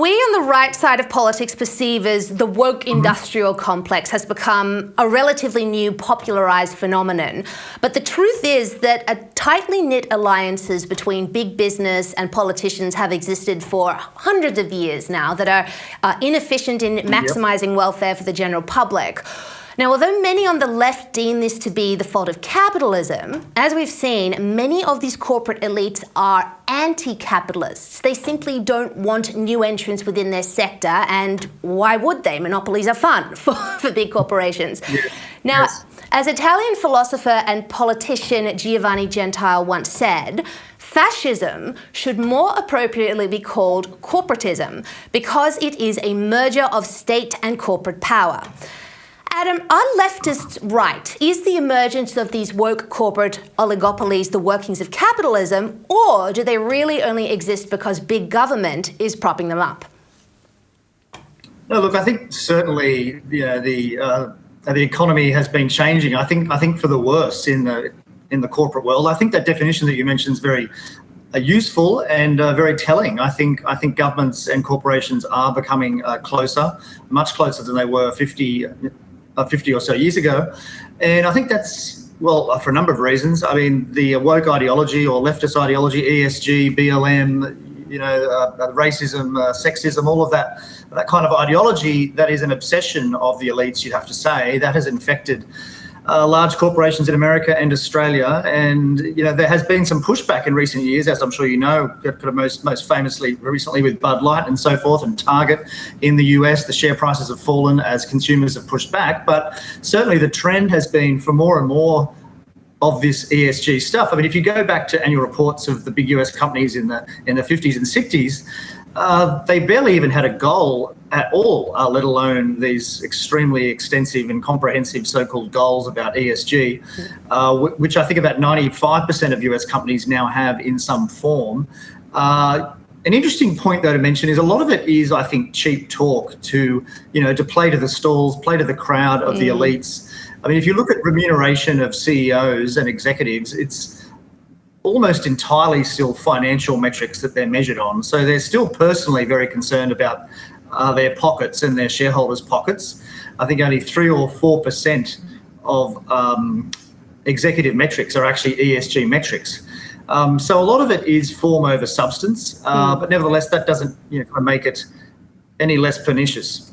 we on the right side of politics perceive as the woke industrial complex has become a relatively new popularized phenomenon. But the truth is that tightly knit alliances between big business and politicians have existed for hundreds of years now that are inefficient in maximizing welfare for the general public. Now, although many on the left deem this to be the fault of capitalism, as we've seen, many of these corporate elites are anti-capitalists. They simply don't want new entrants within their sector, and why would they? Monopolies are fun for big corporations. Now, as Italian philosopher and politician Giovanni Gentile once said, fascism should more appropriately be called corporatism because it is a merger of state and corporate power. Adam, are leftists right? Is the emergence of these woke corporate oligopolies the workings of capitalism, or do they really only exist because big government is propping them up? No, look, I think certainly the economy has been changing. I think for the worse in the corporate world. I think that definition that you mentioned is very useful and very telling. I think governments and corporations are becoming closer, much closer than they were 50 or so years ago. And I think that's, well, for a number of reasons. I mean, the woke ideology or leftist ideology, ESG, BLM, racism, sexism, all of that kind of ideology that is an obsession of the elites, you'd have to say, that has infected large corporations in America and Australia. And, there has been some pushback in recent years, as I'm sure you know, most famously recently with Bud Light and so forth, and Target in the US. The share prices have fallen as consumers have pushed back. But certainly the trend has been for more and more of this ESG stuff. I mean, if you go back to annual reports of the big US companies in the 50s and 60s, they barely even had a goal at all, let alone these extremely extensive and comprehensive so-called goals about ESG, which I think about 95% of US companies now have in some form. An interesting point, though, to mention is a lot of it is, I think, cheap talk to play to the stalls, play to the crowd of the elites. I mean, if you look at remuneration of CEOs and executives, it's almost entirely still financial metrics that they're measured on. So they're still personally very concerned about their pockets and their shareholders' pockets. I think only 3 or 4% of executive metrics are actually ESG metrics. So a lot of it is form over substance, but nevertheless, that doesn't make it any less pernicious.